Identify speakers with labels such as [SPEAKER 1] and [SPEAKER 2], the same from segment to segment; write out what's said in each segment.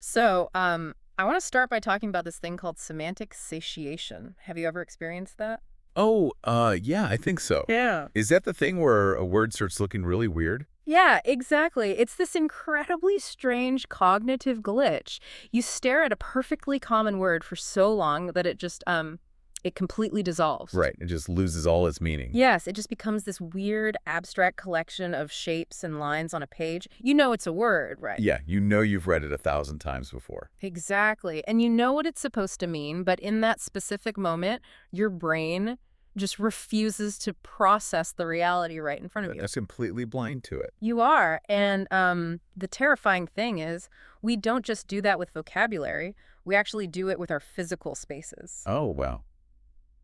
[SPEAKER 1] I want to start by talking about this thing called semantic satiation. Have you ever experienced that?
[SPEAKER 2] Oh, yeah, I think so.
[SPEAKER 1] Yeah.
[SPEAKER 2] Is that the thing where a word starts looking really weird?
[SPEAKER 1] Yeah, exactly. It's this incredibly strange cognitive glitch. You stare at a perfectly common word for so long that it completely dissolves.
[SPEAKER 2] Right, it just loses all its meaning.
[SPEAKER 1] Yes, it just becomes this weird, abstract collection of shapes and lines on a page. You know it's a word, right?
[SPEAKER 2] Yeah, you know you've read it 1,000 times before.
[SPEAKER 1] Exactly. And you know what it's supposed to mean, but in that specific moment, your brain just refuses to process the reality right in front of you.
[SPEAKER 2] That's completely blind to it.
[SPEAKER 1] You are. And the terrifying thing is, we don't just do that with vocabulary, we actually do it with our physical spaces.
[SPEAKER 2] Oh, wow.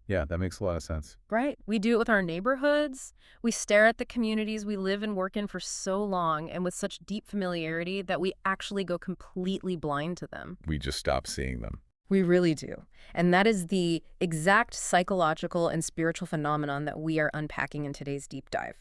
[SPEAKER 2] Yeah, that makes a lot of sense.
[SPEAKER 1] Right? We do it with our neighborhoods. We stare at the communities we live and work in for so long and with such deep familiarity that we actually go completely blind to them.
[SPEAKER 2] We just stop seeing them.
[SPEAKER 1] We really do. And that is the exact psychological and spiritual phenomenon that we are unpacking in today's deep dive.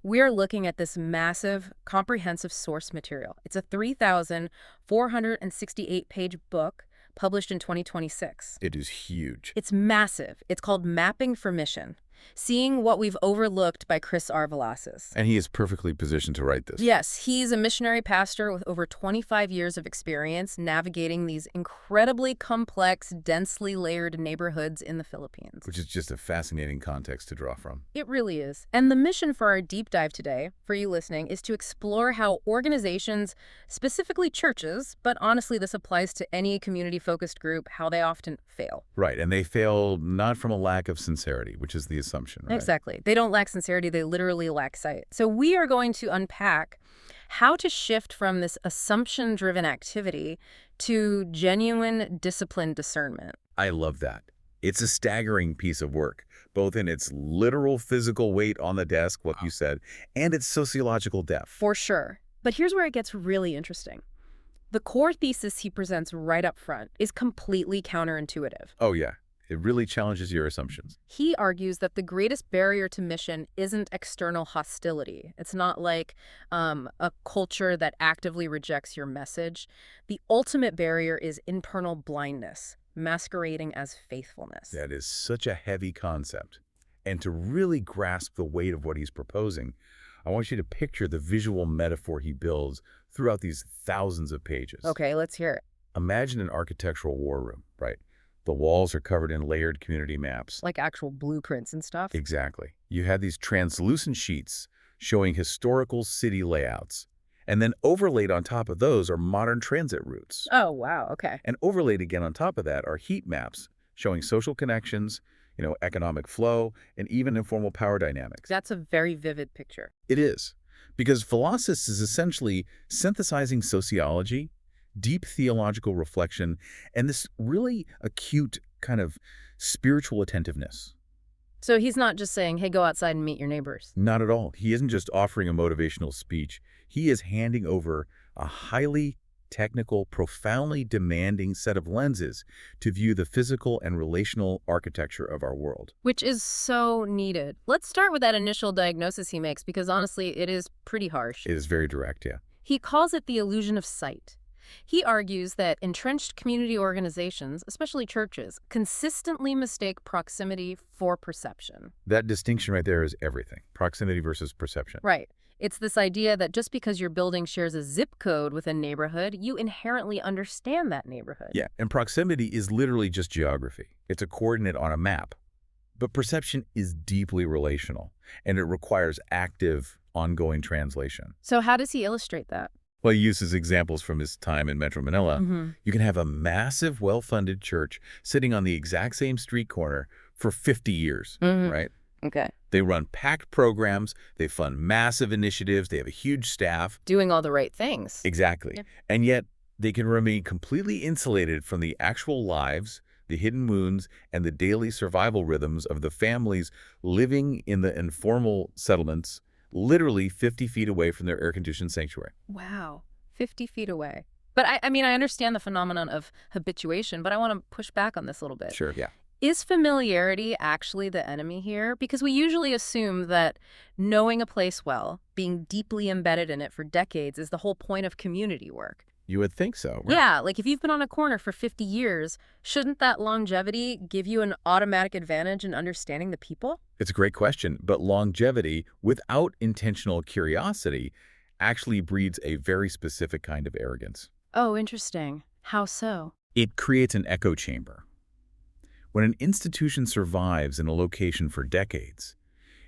[SPEAKER 1] We're looking at this massive, comprehensive source material. It's a 3,468-page book published in 2026.
[SPEAKER 2] It is huge.
[SPEAKER 1] It's massive. It's called Mapping for Mission, Seeing What We've Overlooked by Chris R. Villasis.
[SPEAKER 2] And he is perfectly positioned to write this.
[SPEAKER 1] Yes, he's a missionary pastor with over 25 years of experience navigating these incredibly complex, densely layered neighborhoods in the Philippines.
[SPEAKER 2] Which is just a fascinating context to draw from.
[SPEAKER 1] It really is. And the mission for our deep dive today, for you listening, is to explore how organizations, specifically churches, but honestly this applies to any community-focused group, how they often fail.
[SPEAKER 2] Right, and they fail not from a lack of sincerity, which is the assumption, right?
[SPEAKER 1] Exactly. They don't lack sincerity, they literally lack sight. So we are going to unpack how to shift from this assumption-driven activity to genuine disciplined discernment.
[SPEAKER 2] I love that. It's a staggering piece of work, both in its literal physical weight on the desk, what you said, and its sociological depth.
[SPEAKER 1] For sure. But here's where it gets really interesting. The core thesis he presents right up front is completely counterintuitive.
[SPEAKER 2] Oh, yeah. It really challenges your assumptions.
[SPEAKER 1] He argues that the greatest barrier to mission isn't external hostility. It's not like a culture that actively rejects your message. The ultimate barrier is internal blindness, masquerading as faithfulness.
[SPEAKER 2] That is such a heavy concept. And to really grasp the weight of what he's proposing, I want you to picture the visual metaphor he builds throughout these thousands of pages.
[SPEAKER 1] Okay, let's hear it.
[SPEAKER 2] Imagine an architectural war room, right? The walls are covered in layered community maps.
[SPEAKER 1] Like actual blueprints and stuff?
[SPEAKER 2] Exactly. You have these translucent sheets showing historical city layouts. And then overlaid on top of those are modern transit routes.
[SPEAKER 1] Oh, wow, okay.
[SPEAKER 2] And overlaid again on top of that are heat maps showing social connections, economic flow, and even informal power dynamics.
[SPEAKER 1] That's a very vivid picture.
[SPEAKER 2] It is. Because Villasis is essentially synthesizing sociology, deep theological reflection, and this really acute kind of spiritual attentiveness.
[SPEAKER 1] So he's not just saying, hey, go outside and meet your neighbors.
[SPEAKER 2] Not at all. He isn't just offering a motivational speech. He is handing over a highly technical, profoundly demanding set of lenses to view the physical and relational architecture of our world.
[SPEAKER 1] Which is so needed. Let's start with that initial diagnosis he makes, because honestly, it is pretty harsh.
[SPEAKER 2] It is very direct, yeah.
[SPEAKER 1] He calls it the illusion of sight. He argues that entrenched community organizations, especially churches, consistently mistake proximity for perception.
[SPEAKER 2] That distinction right there is everything. Proximity versus perception.
[SPEAKER 1] Right. It's this idea that just because your building shares a zip code with a neighborhood, you inherently understand that neighborhood.
[SPEAKER 2] Yeah, and proximity is literally just geography. It's a coordinate on a map. But perception is deeply relational, and it requires active, ongoing translation.
[SPEAKER 1] So how does he illustrate that?
[SPEAKER 2] Well, he uses examples from his time in Metro Manila. You can have a massive, well-funded church sitting on the exact same street corner for 50 years, right?
[SPEAKER 1] Okay.
[SPEAKER 2] They run packed programs, they fund massive initiatives, they have a huge staff.
[SPEAKER 1] Doing all the right things.
[SPEAKER 2] Exactly.
[SPEAKER 1] Yeah.
[SPEAKER 2] And yet, they can remain completely insulated from the actual lives, the hidden wounds, and the daily survival rhythms of the families living in the informal settlements, literally 50 feet away from their air-conditioned sanctuary.
[SPEAKER 1] Wow. 50 feet away. But I mean, I understand the phenomenon of habituation, but I want to push back on this a little bit.
[SPEAKER 2] Sure, yeah.
[SPEAKER 1] Is familiarity actually the enemy here? Because we usually assume that knowing a place well, being deeply embedded in it for decades is the whole point of community work.
[SPEAKER 2] You would think so, right?
[SPEAKER 1] Yeah, like if you've been on a corner for 50 years, shouldn't that longevity give you an automatic advantage in understanding the people?
[SPEAKER 2] It's a great question, but longevity without intentional curiosity actually breeds a very specific kind of arrogance.
[SPEAKER 1] Oh, interesting. How so?
[SPEAKER 2] It creates an echo chamber. When an institution survives in a location for decades,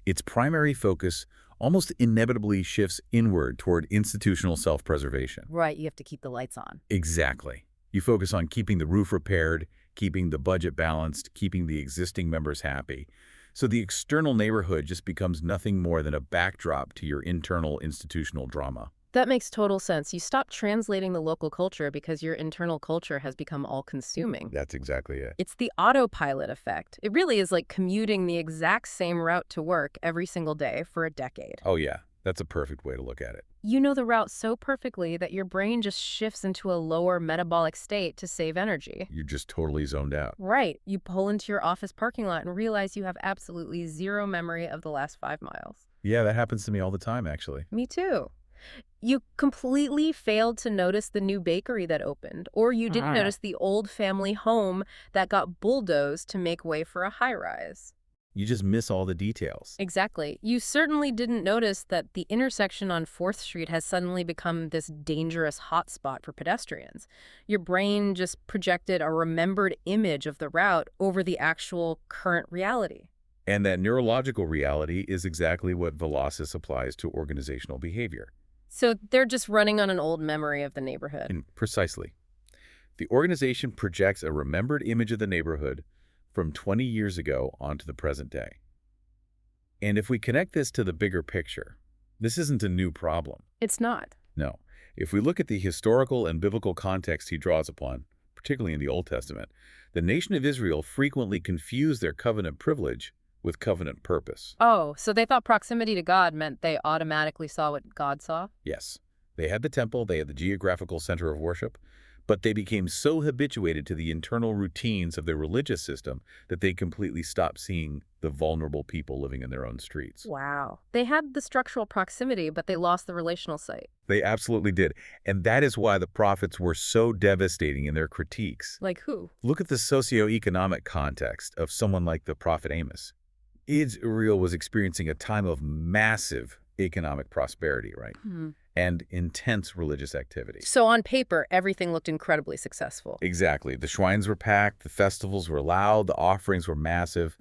[SPEAKER 2] its primary focus almost inevitably shifts inward toward institutional self-preservation.
[SPEAKER 1] Right, you have to keep the lights on.
[SPEAKER 2] Exactly. You focus on keeping the roof repaired, keeping the budget balanced, keeping the existing members happy. So the external neighborhood just becomes nothing more than a backdrop to your internal institutional drama.
[SPEAKER 1] That makes total sense. You stop translating the local culture because your internal culture has become all-consuming.
[SPEAKER 2] That's exactly it.
[SPEAKER 1] It's the autopilot effect. It really is like commuting the exact same route to work every single day for a decade.
[SPEAKER 2] Oh yeah, that's a perfect way to look at it.
[SPEAKER 1] You know the route so perfectly that your brain just shifts into a lower metabolic state to save energy.
[SPEAKER 2] You're just totally zoned out.
[SPEAKER 1] Right. You pull into your office parking lot and realize you have absolutely zero memory of the last 5 miles.
[SPEAKER 2] Yeah, that happens to me all the time, actually.
[SPEAKER 1] Me too. You completely failed to notice the new bakery that opened, or you didn't notice the old family home that got bulldozed to make way for a high-rise.
[SPEAKER 2] You just miss all the details.
[SPEAKER 1] Exactly. You certainly didn't notice that the intersection on 4th Street has suddenly become this dangerous hotspot for pedestrians. Your brain just projected a remembered image of the route over the actual current reality.
[SPEAKER 2] And that neurological reality is exactly what Villasis applies to organizational behavior.
[SPEAKER 1] So they're just running on an old memory of the neighborhood.
[SPEAKER 2] And precisely. The organization projects a remembered image of the neighborhood from 20 years ago onto the present day. And if we connect this to the bigger picture, this isn't a new problem.
[SPEAKER 1] It's not.
[SPEAKER 2] No. If we look at the historical and biblical context he draws upon, particularly in the Old Testament, the nation of Israel frequently confused their covenant privilege with covenant purpose.
[SPEAKER 1] Oh, so they thought proximity to God meant they automatically saw what God saw?
[SPEAKER 2] Yes, they had the temple, they had the geographical center of worship, but they became so habituated to the internal routines of their religious system that they completely stopped seeing the vulnerable people living in their own streets.
[SPEAKER 1] Wow. They had the structural proximity, but they lost the relational sight.
[SPEAKER 2] They absolutely did. And that is why the prophets were so devastating in their critiques.
[SPEAKER 1] Like who?
[SPEAKER 2] Look at the socioeconomic context of someone like the prophet Amos. Israel was experiencing a time of massive economic prosperity, right? And intense religious activity.
[SPEAKER 1] So on paper, everything looked incredibly successful.
[SPEAKER 2] Exactly. The shrines were packed, the festivals were loud, the offerings were massive.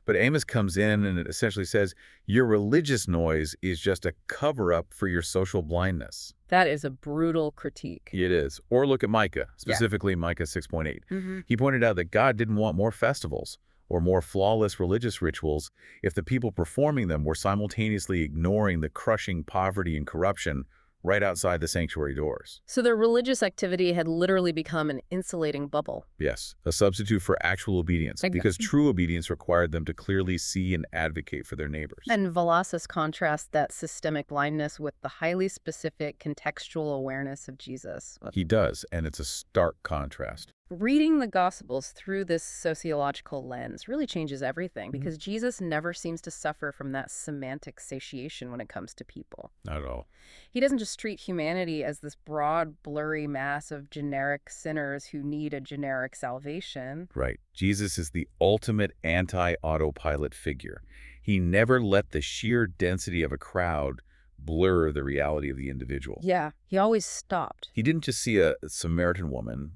[SPEAKER 2] But Amos comes in and it essentially says, your religious noise is just a cover-up for your social blindness.
[SPEAKER 1] That is a brutal critique.
[SPEAKER 2] It is. Or look at Micah, specifically Micah 6.8. He pointed out that God didn't want more festivals or more flawless religious rituals if the people performing them were simultaneously ignoring the crushing poverty and corruption right outside the sanctuary doors.
[SPEAKER 1] So their religious activity had literally become an insulating bubble.
[SPEAKER 2] Yes, a substitute for actual obedience, because true obedience required them to clearly see and advocate for their neighbors.
[SPEAKER 1] And Villasis contrasts that systemic blindness with the highly specific contextual awareness of Jesus.
[SPEAKER 2] He does, and it's a stark contrast.
[SPEAKER 1] Reading the Gospels through this sociological lens really changes everything because Jesus never seems to suffer from that semantic satiation when it comes to people.
[SPEAKER 2] Not at all.
[SPEAKER 1] He doesn't just treat humanity as this broad, blurry mass of generic sinners who need a generic salvation.
[SPEAKER 2] Right. Jesus is the ultimate anti-autopilot figure. He never let the sheer density of a crowd blur the reality of the individual.
[SPEAKER 1] Yeah, he always stopped.
[SPEAKER 2] He didn't just see a Samaritan woman,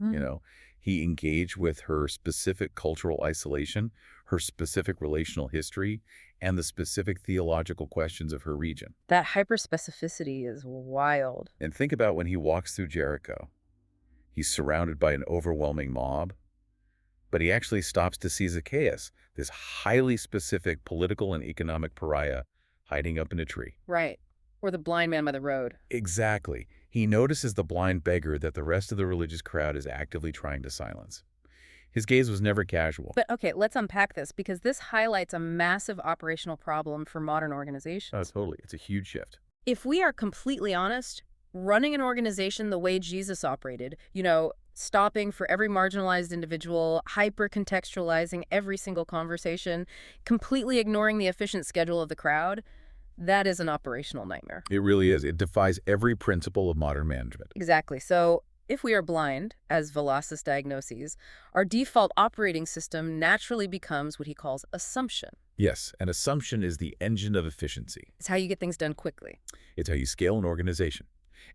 [SPEAKER 2] He engaged with her specific cultural isolation, her specific relational history, and the specific theological questions of her region.
[SPEAKER 1] That hyperspecificity is wild.
[SPEAKER 2] And think about when he walks through Jericho. He's surrounded by an overwhelming mob, but he actually stops to see Zacchaeus, this highly specific political and economic pariah hiding up in a tree.
[SPEAKER 1] Right. Or the blind man by the road.
[SPEAKER 2] Exactly. He notices the blind beggar that the rest of the religious crowd is actively trying to silence. His gaze was never casual.
[SPEAKER 1] But okay, let's unpack this because this highlights a massive operational problem for modern organizations.
[SPEAKER 2] Oh, totally. It's a huge shift.
[SPEAKER 1] If we are completely honest, running an organization the way Jesus operated, stopping for every marginalized individual, hyper-contextualizing every single conversation, completely ignoring the efficient schedule of the crowd, that is an operational nightmare.
[SPEAKER 2] It really is. It defies every principle of modern management.
[SPEAKER 1] Exactly. So If we are blind, as Villasis diagnoses, our default operating system naturally becomes what he calls assumption.
[SPEAKER 2] Yes, an assumption is the engine of efficiency.
[SPEAKER 1] It's how you get things done quickly.
[SPEAKER 2] It's how you scale an organization.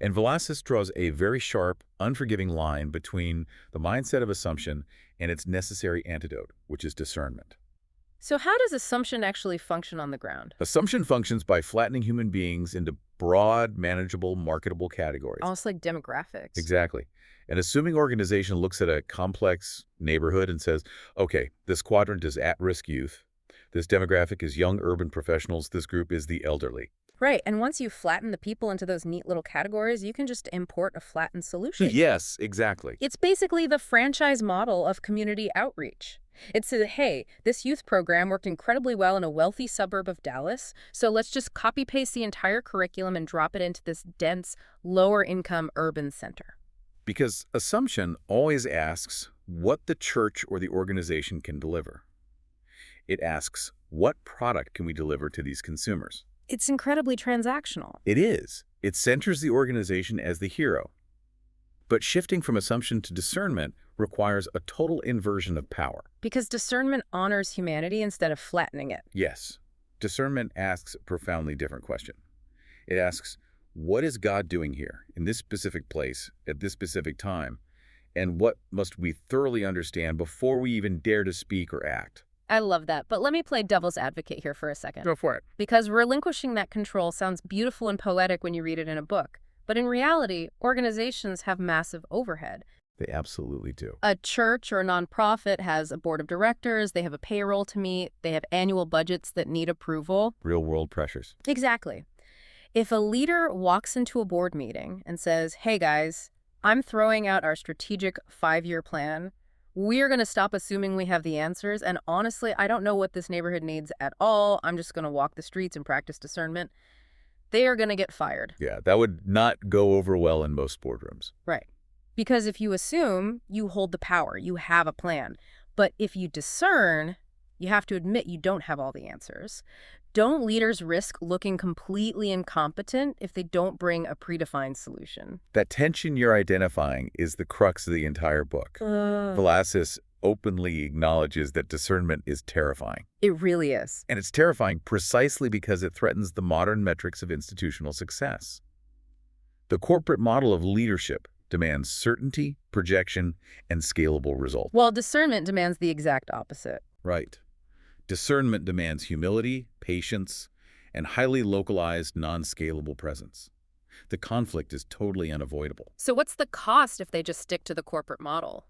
[SPEAKER 2] And Villasis draws a very sharp, unforgiving line between the mindset of assumption and its necessary antidote, which is discernment.
[SPEAKER 1] So how does assumption actually function on the ground?
[SPEAKER 2] Assumption functions by flattening human beings into broad, manageable, marketable categories.
[SPEAKER 1] Almost like demographics.
[SPEAKER 2] Exactly. An assuming organization looks at a complex neighborhood and says, okay, this quadrant is at-risk youth. This demographic is young urban professionals. This group is the elderly.
[SPEAKER 1] Right, and once you flatten the people into those neat little categories, you can just import a flattened solution.
[SPEAKER 2] Yes, exactly.
[SPEAKER 1] It's basically the franchise model of community outreach. It says, hey, this youth program worked incredibly well in a wealthy suburb of Dallas, so let's just copy-paste the entire curriculum and drop it into this dense, lower-income urban center.
[SPEAKER 2] Because assumption always asks what the church or the organization can deliver. It asks, what product can we deliver to these consumers?
[SPEAKER 1] It's incredibly transactional.
[SPEAKER 2] It is. It centers the organization as the hero. But shifting from assumption to discernment requires a total inversion of power.
[SPEAKER 1] Because discernment honors humanity instead of flattening it.
[SPEAKER 2] Yes, discernment asks a profoundly different question. It asks, what is God doing here, in this specific place, at this specific time, and what must we thoroughly understand before we even dare to speak or act?
[SPEAKER 1] I love that, but let me play devil's advocate here for a second.
[SPEAKER 2] Go for it.
[SPEAKER 1] Because relinquishing that control sounds beautiful and poetic when you read it in a book. But in reality, organizations have massive overhead.
[SPEAKER 2] They absolutely do.
[SPEAKER 1] A church or a nonprofit has a board of directors, they have a payroll to meet, they have annual budgets that need approval.
[SPEAKER 2] Real-world pressures.
[SPEAKER 1] Exactly. If a leader walks into a board meeting and says, hey guys, I'm throwing out our strategic 5-year plan, we're going to stop assuming we have the answers, and honestly, I don't know what this neighborhood needs at all, I'm just going to walk the streets and practice discernment, they are going to get fired.
[SPEAKER 2] Yeah, that would not go over well in most boardrooms.
[SPEAKER 1] Right. Because if you assume, you hold the power, you have a plan. But if you discern, you have to admit you don't have all the answers. Don't leaders risk looking completely incompetent if they don't bring a predefined solution?
[SPEAKER 2] That tension you're identifying is the crux of the entire book. Villasis openly acknowledges that discernment is terrifying.
[SPEAKER 1] It really is.
[SPEAKER 2] And it's terrifying precisely because it threatens the modern metrics of institutional success. The corporate model of leadership demands certainty, projection, and scalable results.
[SPEAKER 1] While discernment demands the exact opposite.
[SPEAKER 2] Right. Discernment demands humility, patience, and highly localized, non-scalable presence. The conflict is totally unavoidable.
[SPEAKER 1] So what's the cost if they just stick to the corporate model?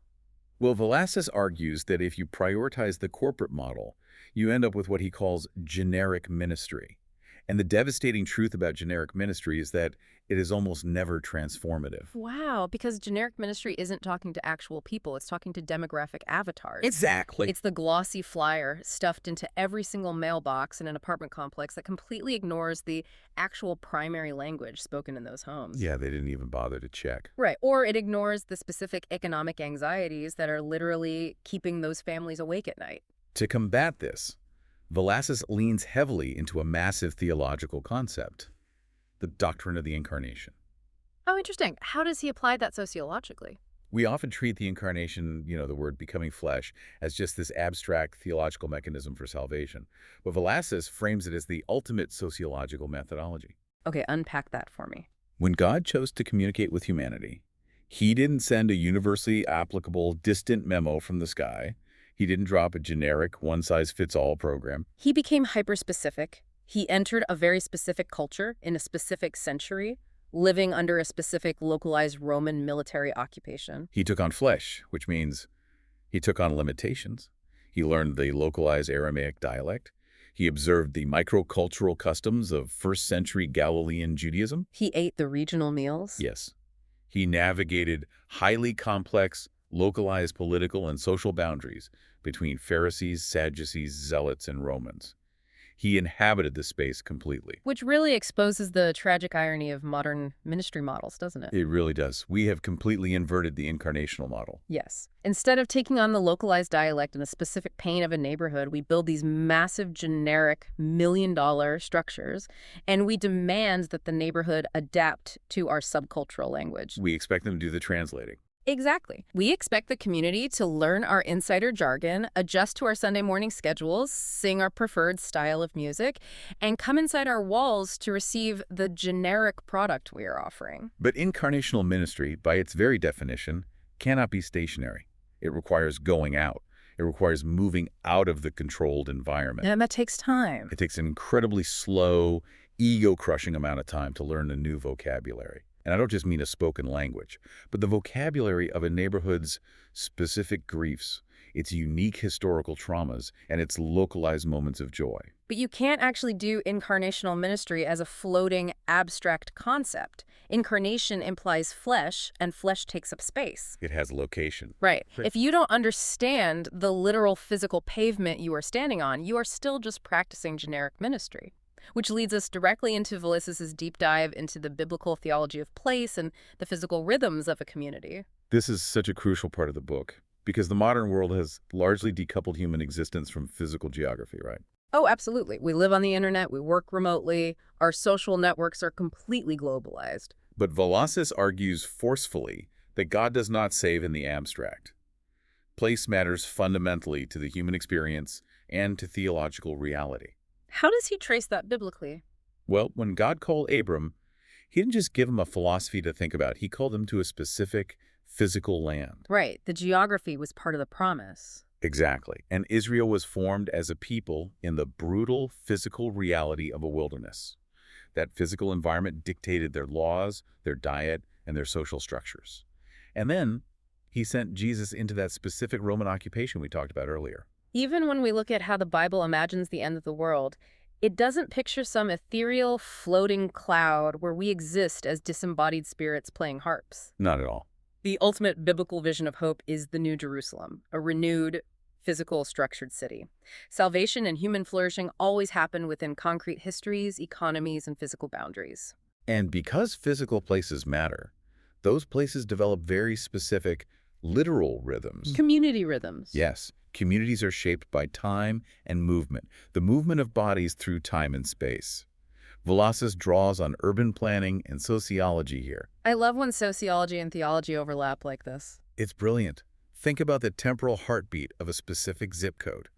[SPEAKER 2] Well, Villasis argues that if you prioritize the corporate model, you end up with what he calls generic ministry. And the devastating truth about generic ministry is that it is almost never transformative.
[SPEAKER 1] Wow, because generic ministry isn't talking to actual people, it's talking to demographic avatars.
[SPEAKER 2] Exactly.
[SPEAKER 1] It's the glossy flyer stuffed into every single mailbox in an apartment complex that completely ignores the actual primary language spoken in those homes.
[SPEAKER 2] Yeah, they didn't even bother to check.
[SPEAKER 1] Right, or it ignores the specific economic anxieties that are literally keeping those families awake at night.
[SPEAKER 2] To combat this, Villasis leans heavily into a massive theological concept, the doctrine of the incarnation.
[SPEAKER 1] Oh, interesting. How does he apply that sociologically?
[SPEAKER 2] We often treat the incarnation, the word becoming flesh, as just this abstract theological mechanism for salvation. But Villasis frames it as the ultimate sociological methodology.
[SPEAKER 1] Okay, unpack that for me.
[SPEAKER 2] When God chose to communicate with humanity, he didn't send a universally applicable distant memo from the sky. He didn't drop a generic one-size-fits-all program.
[SPEAKER 1] He became hyper-specific. He entered a very specific culture in a specific century, living under a specific localized Roman military occupation.
[SPEAKER 2] He took on flesh, which means he took on limitations. He learned the localized Aramaic dialect. He observed the microcultural customs of first-century Galilean Judaism.
[SPEAKER 1] He ate the regional meals.
[SPEAKER 2] Yes. He navigated highly complex, localized political and social boundaries between Pharisees, Sadducees, Zealots, and Romans. He inhabited the space completely.
[SPEAKER 1] Which really exposes the tragic irony of modern ministry models, doesn't it?
[SPEAKER 2] It really does. We have completely inverted the incarnational model.
[SPEAKER 1] Yes. Instead of taking on the localized dialect and the specific pain of a neighborhood, we build these massive, generic, million-dollar structures, and we demand that the neighborhood adapt to our subcultural language.
[SPEAKER 2] We expect them to do the translating.
[SPEAKER 1] Exactly. We expect the community to learn our insider jargon, adjust to our Sunday morning schedules, sing our preferred style of music, and come inside our walls to receive the generic product we are offering.
[SPEAKER 2] But incarnational ministry, by its very definition, cannot be stationary. It requires going out. It requires moving out of the controlled environment.
[SPEAKER 1] And that takes time.
[SPEAKER 2] It takes an incredibly slow, ego-crushing amount of time to learn a new vocabulary. And I don't just mean a spoken language, but the vocabulary of a neighborhood's specific griefs, its unique historical traumas, and its localized moments of joy.
[SPEAKER 1] But you can't actually do incarnational ministry as a floating, abstract concept. Incarnation implies flesh, and flesh takes up space.
[SPEAKER 2] It has location.
[SPEAKER 1] Right. If you don't understand the literal physical pavement you are standing on, you are still just practicing generic ministry. Which leads us directly into Villasis' deep dive into the biblical theology of place and the physical rhythms of a community.
[SPEAKER 2] This is such a crucial part of the book, because the modern world has largely decoupled human existence from physical geography, right?
[SPEAKER 1] Oh, absolutely. We live on the internet, we work remotely, our social networks are completely globalized.
[SPEAKER 2] But Villasis argues forcefully that God does not save in the abstract. Place matters fundamentally to the human experience and to theological reality.
[SPEAKER 1] How does he trace that biblically?
[SPEAKER 2] Well, when God called Abram, he didn't just give him a philosophy to think about. He called him to a specific physical land.
[SPEAKER 1] Right. The geography was part of the promise.
[SPEAKER 2] Exactly. And Israel was formed as a people in the brutal physical reality of a wilderness. That physical environment dictated their laws, their diet, and their social structures. And then he sent Jesus into that specific Roman occupation we talked about earlier.
[SPEAKER 1] Even when we look at how the Bible imagines the end of the world, it doesn't picture some ethereal, floating cloud where we exist as disembodied spirits playing harps.
[SPEAKER 2] Not at all.
[SPEAKER 1] The ultimate biblical vision of hope is the New Jerusalem, a renewed, physical, structured city. Salvation and human flourishing always happen within concrete histories, economies, and physical boundaries.
[SPEAKER 2] And because physical places matter, those places develop very specific, literal rhythms.
[SPEAKER 1] Community rhythms.
[SPEAKER 2] Yes. Communities are shaped by time and movement, the movement of bodies through time and space. Villasis draws on urban planning and sociology here.
[SPEAKER 1] I love when sociology and theology overlap like this.
[SPEAKER 2] It's brilliant. Think about the temporal heartbeat of a specific zip code.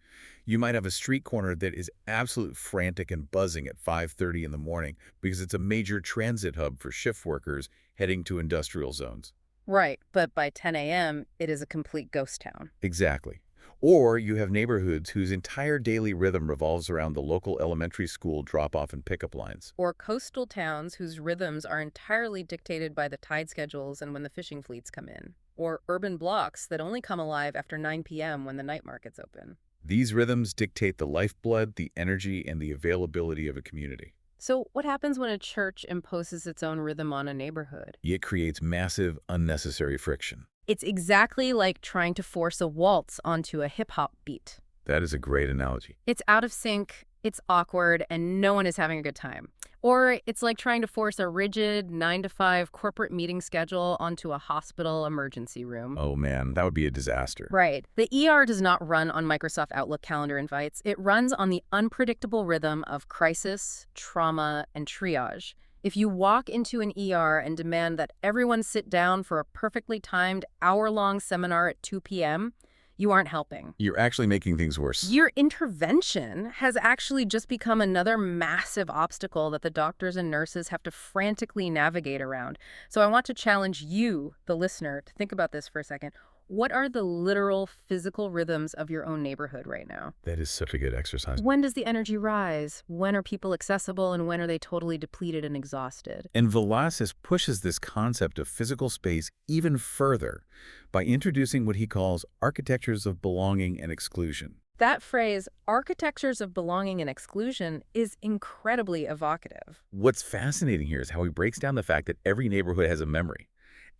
[SPEAKER 2] You might have a street corner that is absolutely frantic and buzzing at 5:30 in the morning because it's a major transit hub for shift workers heading to industrial zones.
[SPEAKER 1] Right, but by 10 a.m., it is a complete ghost town.
[SPEAKER 2] Exactly. Or you have neighborhoods whose entire daily rhythm revolves around the local elementary school drop-off and pickup lines.
[SPEAKER 1] Or coastal towns whose rhythms are entirely dictated by the tide schedules and when the fishing fleets come in. Or urban blocks that only come alive after 9 p.m. when the night markets open.
[SPEAKER 2] These rhythms dictate the lifeblood, the energy, and the availability of a community.
[SPEAKER 1] So what happens when a church imposes its own rhythm on a neighborhood?
[SPEAKER 2] It creates massive, unnecessary friction.
[SPEAKER 1] It's exactly like trying to force a waltz onto a hip-hop beat.
[SPEAKER 2] That is a great analogy.
[SPEAKER 1] It's out of sync, it's awkward, and no one is having a good time. Or it's like trying to force a rigid 9-to-5 corporate meeting schedule onto a hospital emergency room.
[SPEAKER 2] Oh man, that would be a disaster.
[SPEAKER 1] Right. The ER does not run on Microsoft Outlook calendar invites. It runs on the unpredictable rhythm of crisis, trauma, and triage. If you walk into an ER and demand that everyone sit down for a perfectly timed hour-long seminar at 2 p.m., you aren't helping.
[SPEAKER 2] You're actually making things worse.
[SPEAKER 1] Your intervention has actually just become another massive obstacle that the doctors and nurses have to frantically navigate around. So I want to challenge you, the listener, to think about this for a second. What are the literal physical rhythms of your own neighborhood right now?
[SPEAKER 2] That is such a good exercise.
[SPEAKER 1] When does the energy rise? When are people accessible and when are they totally depleted and exhausted?
[SPEAKER 2] And Villasis pushes this concept of physical space even further by introducing what he calls architectures of belonging and exclusion.
[SPEAKER 1] That phrase, architectures of belonging and exclusion, is incredibly evocative.
[SPEAKER 2] What's fascinating here is how he breaks down the fact that every neighborhood has a memory.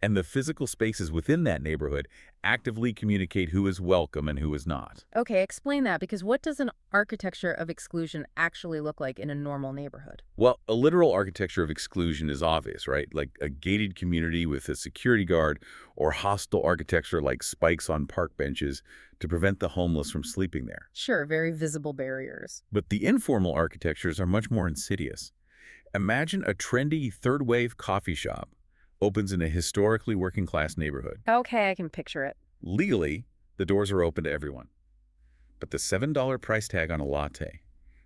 [SPEAKER 2] And the physical spaces within that neighborhood actively communicate who is welcome and who is not.
[SPEAKER 1] Okay, explain that, because what does an architecture of exclusion actually look like in a normal neighborhood?
[SPEAKER 2] Well, a literal architecture of exclusion is obvious, right? Like a gated community with a security guard, or hostile architecture like spikes on park benches to prevent the homeless from sleeping there.
[SPEAKER 1] Sure, very visible barriers.
[SPEAKER 2] But the informal architectures are much more insidious. Imagine a trendy third-wave coffee shop opens in a historically working-class neighborhood.
[SPEAKER 1] Okay, I can picture it.
[SPEAKER 2] Legally, the doors are open to everyone. But the $7 price tag on a latte,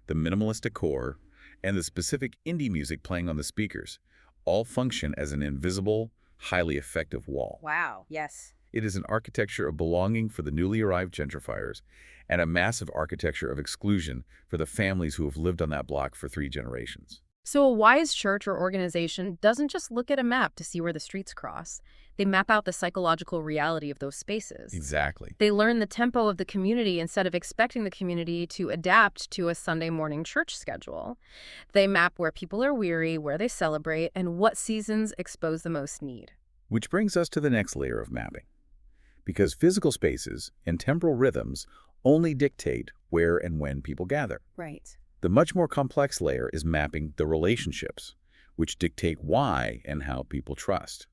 [SPEAKER 2] the minimalist decor, and the specific indie music playing on the speakers all function as an invisible, highly effective wall.
[SPEAKER 1] Wow, yes.
[SPEAKER 2] It is an architecture of belonging for the newly arrived gentrifiers and a massive architecture of exclusion for the families who have lived on that block for 3 generations.
[SPEAKER 1] So a wise church or organization doesn't just look at a map to see where the streets cross. They map out the psychological reality of those spaces.
[SPEAKER 2] Exactly.
[SPEAKER 1] They learn the tempo of the community instead of expecting the community to adapt to a Sunday morning church schedule. They map where people are weary, where they celebrate, and what seasons expose the most need.
[SPEAKER 2] Which brings us to the next layer of mapping. Because physical spaces and temporal rhythms only dictate where and when people gather.
[SPEAKER 1] Right.
[SPEAKER 2] The much more complex layer is mapping the relationships, which dictate why and how people trust.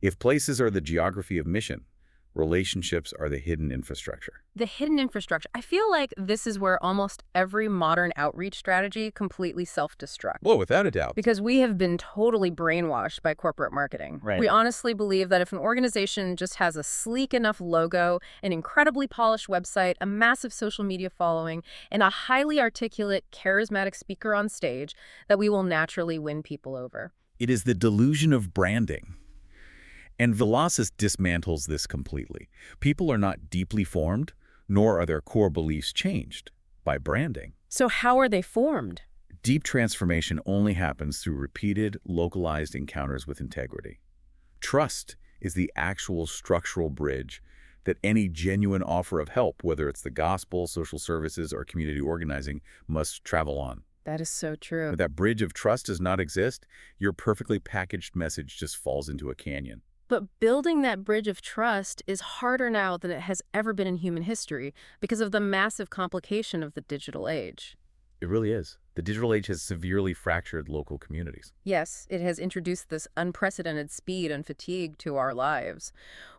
[SPEAKER 2] If places are the geography of mission, relationships are the hidden infrastructure.
[SPEAKER 1] The hidden infrastructure. I feel like this is where almost every modern outreach strategy completely self-destructs.
[SPEAKER 2] Well, without a doubt.
[SPEAKER 1] Because we have been totally brainwashed by corporate marketing.
[SPEAKER 2] Right.
[SPEAKER 1] We honestly believe that if an organization just has a sleek enough logo, an incredibly polished website, a massive social media following, and a highly articulate, charismatic speaker on stage, that we will naturally win people over.
[SPEAKER 2] It is the delusion of branding. And Villasis dismantles this completely. People are not deeply formed, nor are their core beliefs changed by branding.
[SPEAKER 1] So how are they formed?
[SPEAKER 2] Deep transformation only happens through repeated, localized encounters with integrity. Trust is the actual structural bridge that any genuine offer of help, whether it's the gospel, social services, or community organizing, must travel on.
[SPEAKER 1] That is so true.
[SPEAKER 2] If that bridge of trust does not exist, your perfectly packaged message just falls into a canyon.
[SPEAKER 1] But building that bridge of trust is harder now than it has ever been in human history because of the massive complication of the digital age.
[SPEAKER 2] It really is. The digital age has severely fractured local communities.
[SPEAKER 1] Yes, it has introduced this unprecedented speed and fatigue to our lives.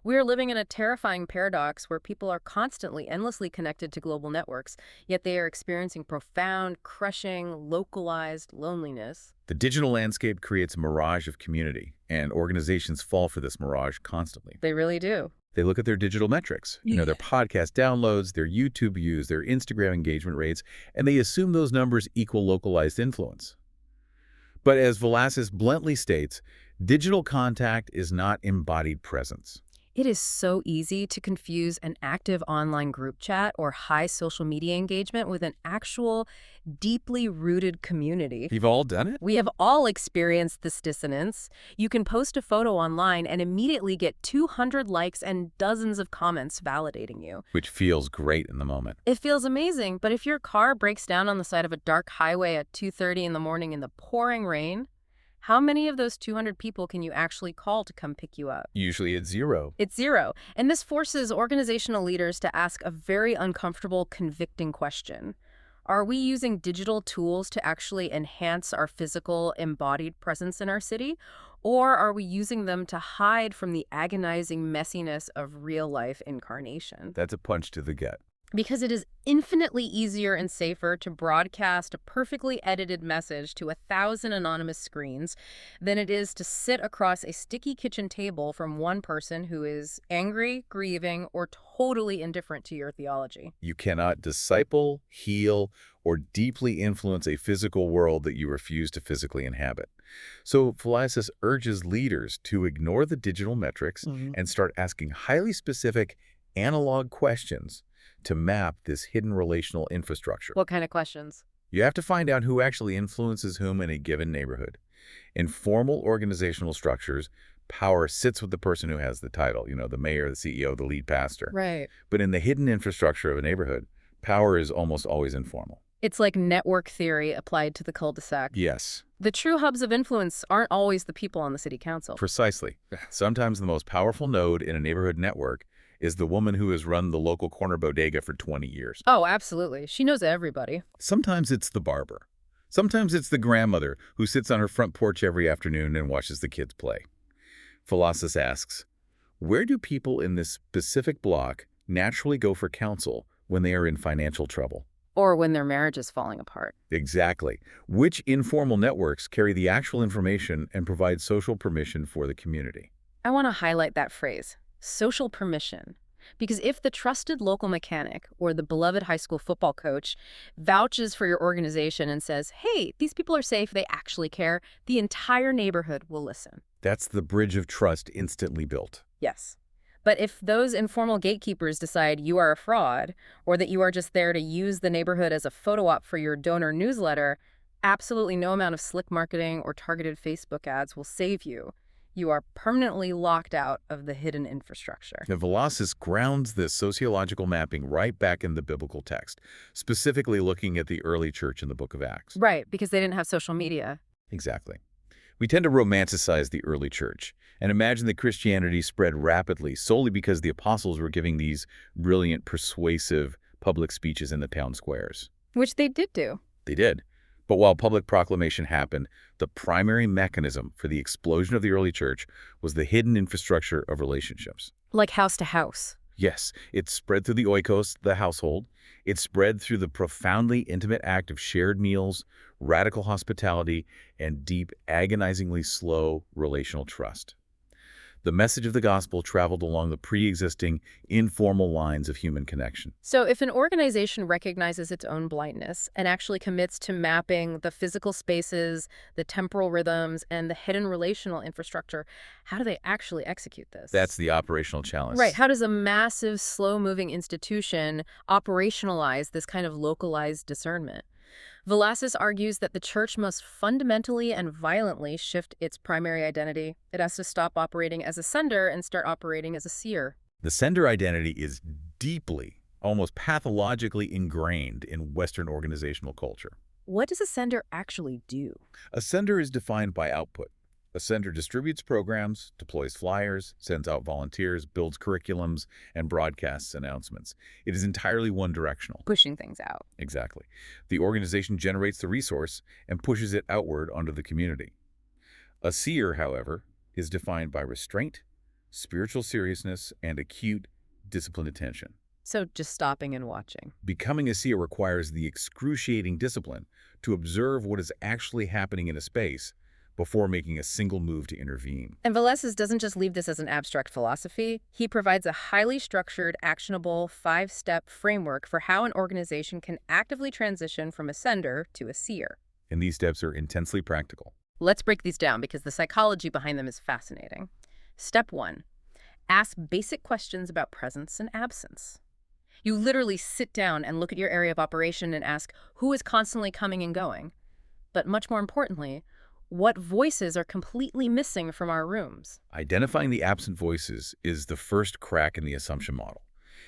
[SPEAKER 1] We are living in a terrifying paradox where people are constantly, endlessly connected to global networks, yet they are experiencing profound, crushing, localized loneliness.
[SPEAKER 2] The digital landscape creates a mirage of community, and organizations fall for this mirage constantly.
[SPEAKER 1] They really do.
[SPEAKER 2] They look at their digital metrics, their podcast downloads, their YouTube views, their Instagram engagement rates, and they assume those numbers equal localized influence. But as Villasis bluntly states, digital contact is not embodied presence.
[SPEAKER 1] It is so easy to confuse an active online group chat or high social media engagement with an actual, deeply rooted community.
[SPEAKER 2] You've all done it?
[SPEAKER 1] We have all experienced this dissonance. You can post a photo online and immediately get 200 likes and dozens of comments validating you.
[SPEAKER 2] Which feels great in the moment.
[SPEAKER 1] It feels amazing, but if your car breaks down on the side of a dark highway at 2:30 in the morning in the pouring rain, how many of those 200 people can you actually call to come pick you up?
[SPEAKER 2] Usually it's zero.
[SPEAKER 1] It's zero. And this forces organizational leaders to ask a very uncomfortable, convicting question. Are we using digital tools to actually enhance our physical, embodied presence in our city? Or are we using them to hide from the agonizing messiness of real-life incarnation?
[SPEAKER 2] That's a punch to the gut.
[SPEAKER 1] Because it is infinitely easier and safer to broadcast a perfectly edited message to 1,000 anonymous screens than it is to sit across a sticky kitchen table from one person who is angry, grieving, or totally indifferent to your theology.
[SPEAKER 2] You cannot disciple, heal, or deeply influence a physical world that you refuse to physically inhabit. So Villasis urges leaders to ignore the digital metrics and start asking highly specific analog questions to map this hidden relational infrastructure.
[SPEAKER 1] What kind of questions?
[SPEAKER 2] You have to find out who actually influences whom in a given neighborhood. In formal organizational structures, power sits with the person who has the title, the mayor, the CEO, the lead pastor.
[SPEAKER 1] Right.
[SPEAKER 2] But in the hidden infrastructure of a neighborhood, power is almost always informal.
[SPEAKER 1] It's like network theory applied to the cul-de-sac.
[SPEAKER 2] Yes,
[SPEAKER 1] The true hubs of influence aren't always the people on the city council.
[SPEAKER 2] precisely. Sometimes the most powerful node in a neighborhood network is the woman who has run the local corner bodega for 20 years.
[SPEAKER 1] Oh, absolutely. She knows everybody.
[SPEAKER 2] Sometimes it's the barber. Sometimes it's the grandmother who sits on her front porch every afternoon and watches the kids play. Villasis asks, where do people in this specific block naturally go for counsel when they are in financial trouble?
[SPEAKER 1] Or when their marriage is falling apart.
[SPEAKER 2] Exactly. Which informal networks carry the actual information and provide social permission for the community?
[SPEAKER 1] I want to highlight that phrase, social permission. Because if the trusted local mechanic or the beloved high school football coach vouches for your organization and says, hey, these people are safe, they actually care, the entire neighborhood will listen.
[SPEAKER 2] That's the bridge of trust instantly built.
[SPEAKER 1] Yes. But if those informal gatekeepers decide you are a fraud or that you are just there to use the neighborhood as a photo op for your donor newsletter, absolutely no amount of slick marketing or targeted Facebook ads will save you. You are permanently locked out of the hidden infrastructure.
[SPEAKER 2] The Villasis grounds this sociological mapping right back in the biblical text, specifically looking at the early church in the book of Acts.
[SPEAKER 1] Right, because they didn't have social media.
[SPEAKER 2] Exactly. We tend to romanticize the early church and imagine that Christianity spread rapidly solely because the apostles were giving these brilliant, persuasive public speeches in the town squares.
[SPEAKER 1] Which they did do.
[SPEAKER 2] They did. But while public proclamation happened, the primary mechanism for the explosion of the early church was the hidden infrastructure of relationships.
[SPEAKER 1] Like house to house.
[SPEAKER 2] Yes, it spread through the oikos, the household. It spread through the profoundly intimate act of shared meals, radical hospitality, and deep, agonizingly slow relational trust. The message of the gospel traveled along the pre-existing, informal lines of human connection.
[SPEAKER 1] So if an organization recognizes its own blindness and actually commits to mapping the physical spaces, the temporal rhythms, and the hidden relational infrastructure, how do they actually execute this?
[SPEAKER 2] That's the operational challenge.
[SPEAKER 1] Right. How does a massive, slow-moving institution operationalize this kind of localized discernment? Villasis argues that the church must fundamentally and violently shift its primary identity. It has to stop operating as a sender and start operating as a seer.
[SPEAKER 2] The sender identity is deeply, almost pathologically ingrained in Western organizational culture.
[SPEAKER 1] What does a sender actually do?
[SPEAKER 2] A sender is defined by output. A sender distributes programs, deploys flyers, sends out volunteers, builds curriculums, and broadcasts announcements. It is entirely one-directional.
[SPEAKER 1] Pushing things out.
[SPEAKER 2] Exactly. The organization generates the resource and pushes it outward onto the community. A seer, however, is defined by restraint, spiritual seriousness, and acute, disciplined attention.
[SPEAKER 1] So just stopping and watching.
[SPEAKER 2] Becoming a seer requires the excruciating discipline to observe what is actually happening in a space before making a single move to intervene.
[SPEAKER 1] And Villasis doesn't just leave this as an abstract philosophy. He provides a highly structured, actionable, 5-step framework for how an organization can actively transition from a sender to a seer.
[SPEAKER 2] And these steps are intensely practical.
[SPEAKER 1] Let's break these down because the psychology behind them is fascinating. Step 1. Ask basic questions about presence and absence. You literally sit down and look at your area of operation and ask, who is constantly coming and going? But much more importantly, what voices are completely missing from our rooms?
[SPEAKER 2] Identifying the absent voices is the first crack in the assumption model.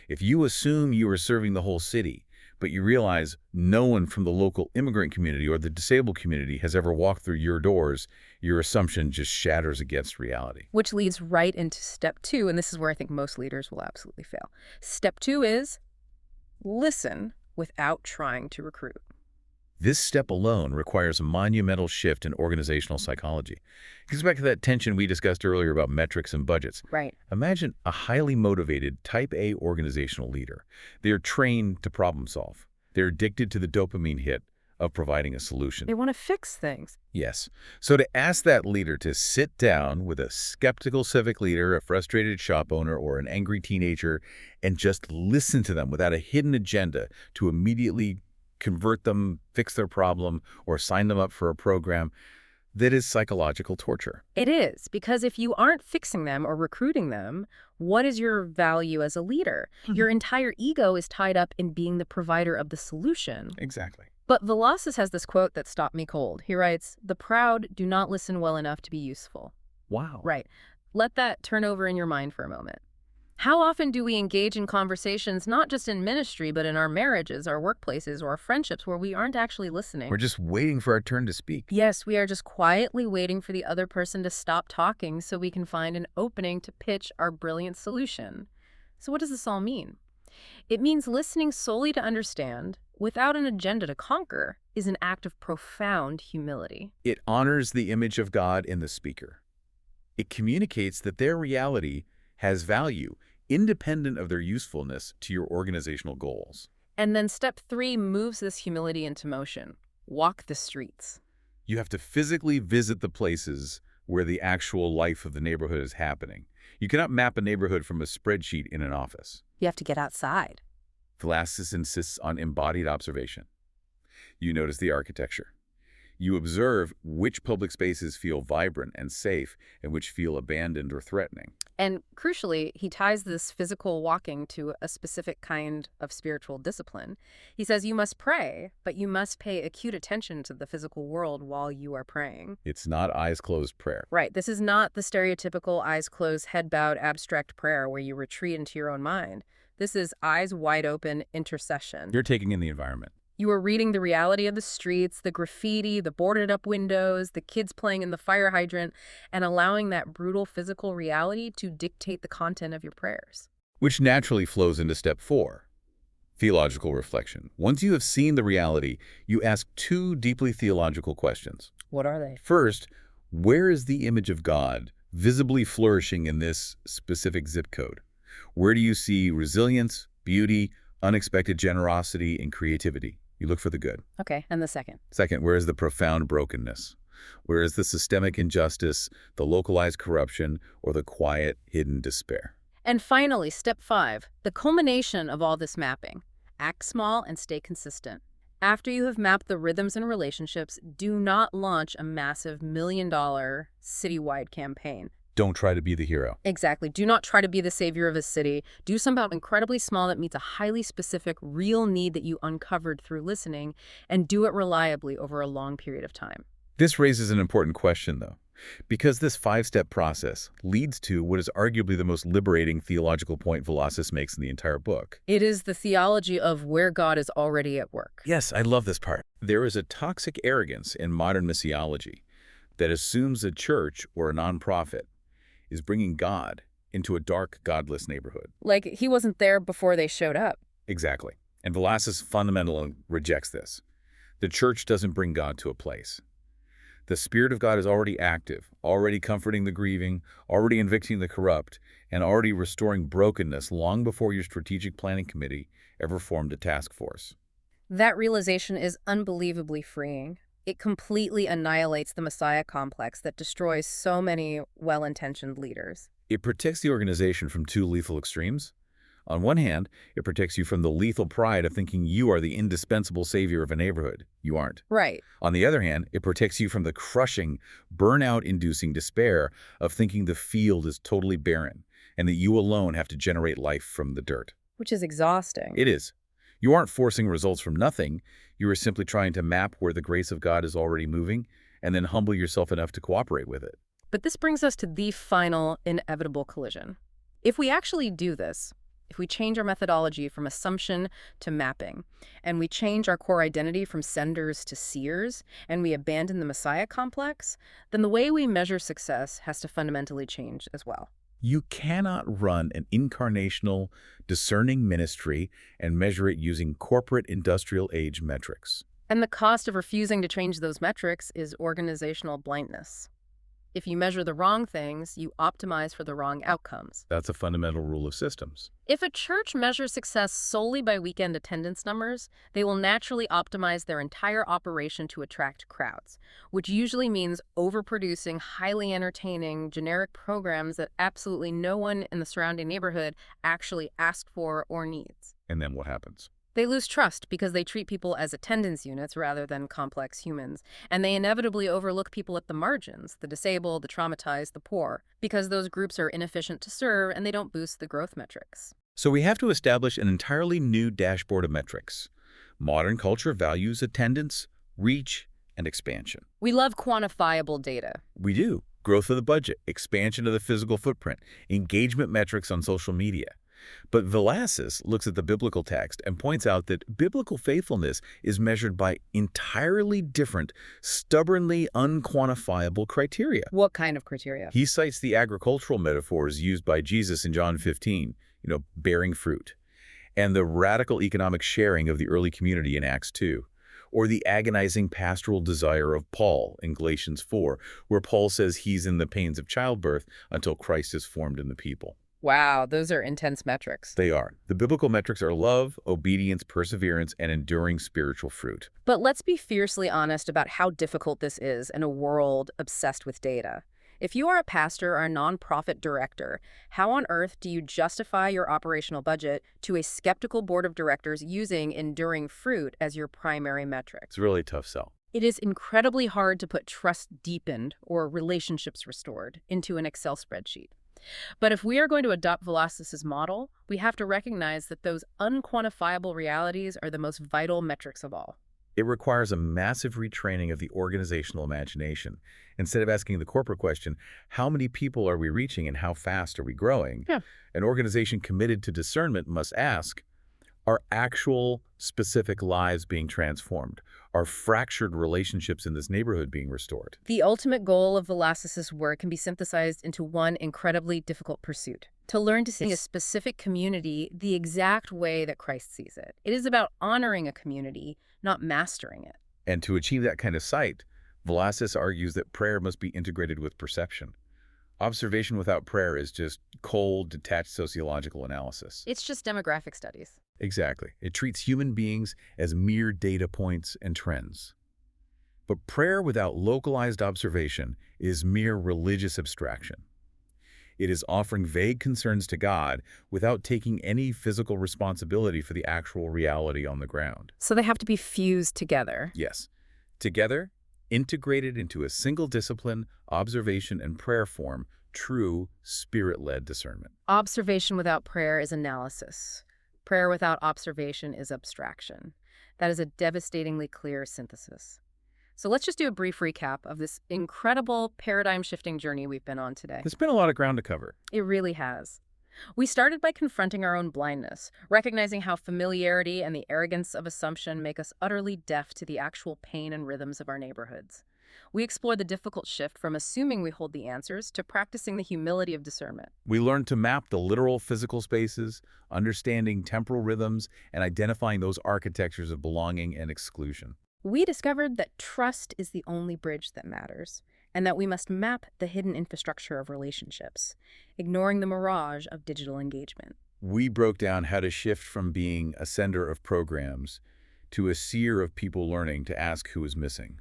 [SPEAKER 2] If you assume you are serving the whole city, but you realize no one from the local immigrant community or the disabled community has ever walked through your doors, your assumption just shatters against reality.
[SPEAKER 1] Which leads right into step 2, and this is where I think most leaders will absolutely fail. Step 2 is listen without trying to recruit.
[SPEAKER 2] This step alone requires a monumental shift in organizational psychology. It goes back to that tension we discussed earlier about metrics and budgets.
[SPEAKER 1] Right.
[SPEAKER 2] Imagine a highly motivated Type A organizational leader. They are trained to problem solve. They're addicted to the dopamine hit of providing a solution.
[SPEAKER 1] They want to fix things.
[SPEAKER 2] Yes. So to ask that leader to sit down with a skeptical civic leader, a frustrated shop owner, or an angry teenager, and just listen to them without a hidden agenda to immediately convert them, fix their problem, or sign them up for a program, that is psychological torture.
[SPEAKER 1] It is, because if you aren't fixing them or recruiting them, what is your value as a leader? Your entire ego is tied up in being the provider of the solution.
[SPEAKER 2] Exactly.
[SPEAKER 1] But Villasis has this quote that stopped me cold. He writes, "The proud do not listen well enough to be useful."
[SPEAKER 2] Wow.
[SPEAKER 1] Right. Let that turn over in your mind for a moment. How often do we engage in conversations, not just in ministry, but in our marriages, our workplaces, or our friendships, where we aren't actually
[SPEAKER 2] We're
[SPEAKER 1] listening?
[SPEAKER 2] just waiting for our turn to speak.
[SPEAKER 1] Yes, we are just quietly waiting for the other person to stop talking so we can find an opening to pitch our brilliant solution. So, what does this all mean? It means listening solely to understand, without an agenda to conquer, is an act of profound humility.
[SPEAKER 2] It honors the image of God in the speaker. It communicates that their reality has value, independent of their usefulness to your organizational goals.
[SPEAKER 1] And then step 3 moves this humility into motion. Walk the streets.
[SPEAKER 2] You have to physically visit the places where the actual life of the neighborhood is happening. You cannot map a neighborhood from a spreadsheet in an office.
[SPEAKER 1] You have to get outside.
[SPEAKER 2] Villasis insists on embodied observation. You notice the architecture. You observe which public spaces feel vibrant and safe and which feel abandoned or threatening.
[SPEAKER 1] And crucially, he ties this physical walking to a specific kind of spiritual discipline. He says you must pray, but you must pay acute attention to the physical world while you are praying.
[SPEAKER 2] It's not eyes closed prayer.
[SPEAKER 1] Right, this is not the stereotypical eyes closed, head bowed abstract prayer where you retreat into your own mind. This is eyes wide open intercession.
[SPEAKER 2] You're taking in the environment.
[SPEAKER 1] You are reading the reality of the streets, the graffiti, the boarded up windows, the kids playing in the fire hydrant, and allowing that brutal physical reality to dictate the content of your prayers.
[SPEAKER 2] Which naturally flows into step 4, theological reflection. Once you have seen the reality, you ask 2 deeply theological questions.
[SPEAKER 1] What are they?
[SPEAKER 2] First, where is the image of God visibly flourishing in this specific zip code? Where do you see resilience, beauty, unexpected generosity, and creativity? You look for the good.
[SPEAKER 1] Okay, and the second?
[SPEAKER 2] Second, where is the profound brokenness? Where is the systemic injustice, the localized corruption, or the quiet, hidden despair?
[SPEAKER 1] And finally, step 5, the culmination of all this mapping. Act small and stay consistent. After you have mapped the rhythms and relationships, do not launch a massive $1 million citywide campaign.
[SPEAKER 2] Don't try to be the hero.
[SPEAKER 1] Exactly. Do not try to be the savior of a city. Do something incredibly small that meets a highly specific, real need that you uncovered through listening, and do it reliably over a long period of time.
[SPEAKER 2] This raises an important question, though, because this 5-step process leads to what is arguably the most liberating theological point Villasis makes in the entire book.
[SPEAKER 1] It is the theology of where God is already at work.
[SPEAKER 2] Yes, I love this part. There is a toxic arrogance in modern missiology that assumes a church or a nonprofit is bringing God into a dark, godless neighborhood.
[SPEAKER 1] Like he wasn't there before they showed up.
[SPEAKER 2] Exactly. And Villasis fundamentally rejects this. The church doesn't bring God to a place. The Spirit of God is already active, already comforting the grieving, already evicting the corrupt, and already restoring brokenness long before your strategic planning committee ever formed a task force.
[SPEAKER 1] That realization is unbelievably freeing. It completely annihilates the Messiah complex that destroys so many well-intentioned leaders.
[SPEAKER 2] It protects the organization from 2 lethal extremes. On one hand, it protects you from the lethal pride of thinking you are the indispensable savior of a neighborhood. You aren't.
[SPEAKER 1] Right.
[SPEAKER 2] On the other hand, it protects you from the crushing, burnout-inducing despair of thinking the field is totally barren and that you alone have to generate life from the dirt.
[SPEAKER 1] Which is exhausting.
[SPEAKER 2] It is. You aren't forcing results from nothing. You are simply trying to map where the grace of God is already moving and then humble yourself enough to cooperate with it.
[SPEAKER 1] But this brings us to the final inevitable collision. If we actually do this, if we change our methodology from assumption to mapping, and we change our core identity from senders to seers, and we abandon the Messiah complex, then the way we measure success has to fundamentally change as well.
[SPEAKER 2] You cannot run an incarnational, discerning ministry and measure it using corporate industrial age metrics.
[SPEAKER 1] And the cost of refusing to change those metrics is organizational blindness. If you measure the wrong things, you optimize for the wrong outcomes.
[SPEAKER 2] That's a fundamental rule of systems.
[SPEAKER 1] If a church measures success solely by weekend attendance numbers, they will naturally optimize their entire operation to attract crowds, which usually means overproducing highly entertaining, generic programs that absolutely no one in the surrounding neighborhood actually asks for or needs.
[SPEAKER 2] And then what happens?
[SPEAKER 1] They lose trust because they treat people as attendance units rather than complex humans, and they inevitably overlook people at the margins, the disabled, the traumatized, the poor, because those groups are inefficient to serve and they don't boost the growth metrics.
[SPEAKER 2] So we have to establish an entirely new dashboard of metrics. Modern culture values attendance, reach, and expansion.
[SPEAKER 1] We love quantifiable data.
[SPEAKER 2] We do. growth of the budget, expansion of the physical footprint, engagement metrics on social media. But Villasis looks at the biblical text and points out that biblical faithfulness is measured by entirely different, stubbornly unquantifiable criteria.
[SPEAKER 1] What kind of criteria?
[SPEAKER 2] He cites the agricultural metaphors used by Jesus in John 15, bearing fruit, and the radical economic sharing of the early community in Acts 2, or the agonizing pastoral desire of Paul in Galatians 4, where Paul says he's in the pains of childbirth until Christ is formed in the people.
[SPEAKER 1] Wow, those are intense metrics.
[SPEAKER 2] They are. The biblical metrics are love, obedience, perseverance, and enduring spiritual fruit.
[SPEAKER 1] But let's be fiercely honest about how difficult this is in a world obsessed with data. If you are a pastor or a nonprofit director, how on earth do you justify your operational budget to a skeptical board of directors using enduring fruit as your primary metric?
[SPEAKER 2] It's a really tough sell.
[SPEAKER 1] It is incredibly hard to put trust deepened or relationships restored into an Excel spreadsheet. But if we are going to adopt Villasis's model, we have to recognize that those unquantifiable realities are the most vital metrics of all.
[SPEAKER 2] It requires a massive retraining of the organizational imagination. Instead of asking the corporate question, how many people are we reaching and how fast are we growing?
[SPEAKER 1] Yeah.
[SPEAKER 2] An organization committed to discernment must ask, are actual specific lives being transformed? Are fractured relationships in this neighborhood being restored?
[SPEAKER 1] The ultimate goal of Villasis's work can be synthesized into one incredibly difficult pursuit: to learn to see a specific community the exact way that Christ sees it. It is about honoring a community, not mastering it.
[SPEAKER 2] And to achieve that kind of sight, Villasis argues that prayer must be integrated with perception. Observation without prayer is just cold, detached sociological analysis.
[SPEAKER 1] It's just demographic studies.
[SPEAKER 2] Exactly. It treats human beings as mere data points and trends. But prayer without localized observation is mere religious abstraction. It is offering vague concerns to God without taking any physical responsibility for the actual reality on the ground.
[SPEAKER 1] So they have to be fused together.
[SPEAKER 2] Yes. Together, integrated into a single discipline, observation, and prayer form, true spirit-led discernment.
[SPEAKER 1] Observation without prayer is analysis. Prayer without observation is abstraction. That is a devastatingly clear synthesis. So let's just do a brief recap of this incredible paradigm-shifting journey we've been on today.
[SPEAKER 2] There's been a lot of ground to cover.
[SPEAKER 1] It really has. We started by confronting our own blindness, recognizing how familiarity and the arrogance of assumption make us utterly deaf to the actual pain and rhythms of our neighborhoods. We explored the difficult shift from assuming we hold the answers to practicing the humility of discernment.
[SPEAKER 2] We learned to map the literal physical spaces, understanding temporal rhythms, and identifying those architectures of belonging and exclusion.
[SPEAKER 1] We discovered that trust is the only bridge that matters, and that we must map the hidden infrastructure of relationships, ignoring the mirage of digital engagement.
[SPEAKER 2] We broke down how to shift from being a sender of programs to a seer of people learning to ask who is missing,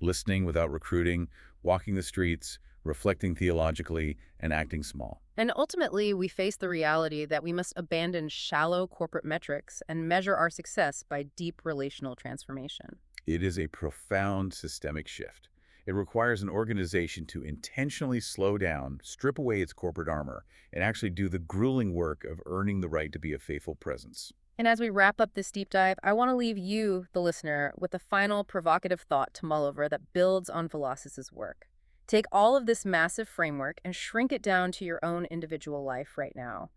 [SPEAKER 2] listening without recruiting, walking the streets, reflecting theologically, and acting small.
[SPEAKER 1] And ultimately, we face the reality that we must abandon shallow corporate metrics and measure our success by deep relational transformation.
[SPEAKER 2] It is a profound systemic shift. It requires an organization to intentionally slow down, strip away its corporate armor, and actually do the grueling work of earning the right to be a faithful presence.
[SPEAKER 1] And as we wrap up this deep dive, I want to leave you, the listener, with a final provocative thought to mull over that builds on Villasis's work. Take all of this massive framework and shrink it down to your own individual life right now.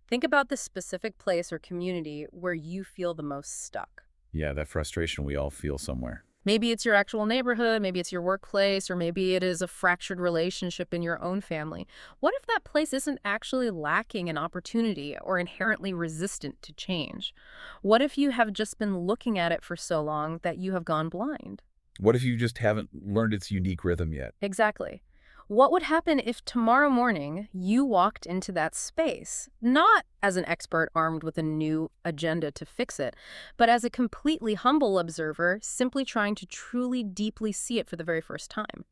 [SPEAKER 1] Think about the specific place or community where you feel the most stuck.
[SPEAKER 2] Yeah, that frustration we all feel somewhere.
[SPEAKER 1] Maybe it's your actual neighborhood, maybe it's your workplace, or maybe it is a fractured relationship in your own family. What if that place isn't actually lacking in opportunity or inherently resistant to change? What if you have just been looking at it for so long that you have gone blind?
[SPEAKER 2] What if you just haven't learned its unique rhythm yet?
[SPEAKER 1] Exactly. What would happen if tomorrow morning you walked into that space, not as an expert armed with a new agenda to fix it, but as a completely humble observer simply trying to truly deeply see it for the very first time?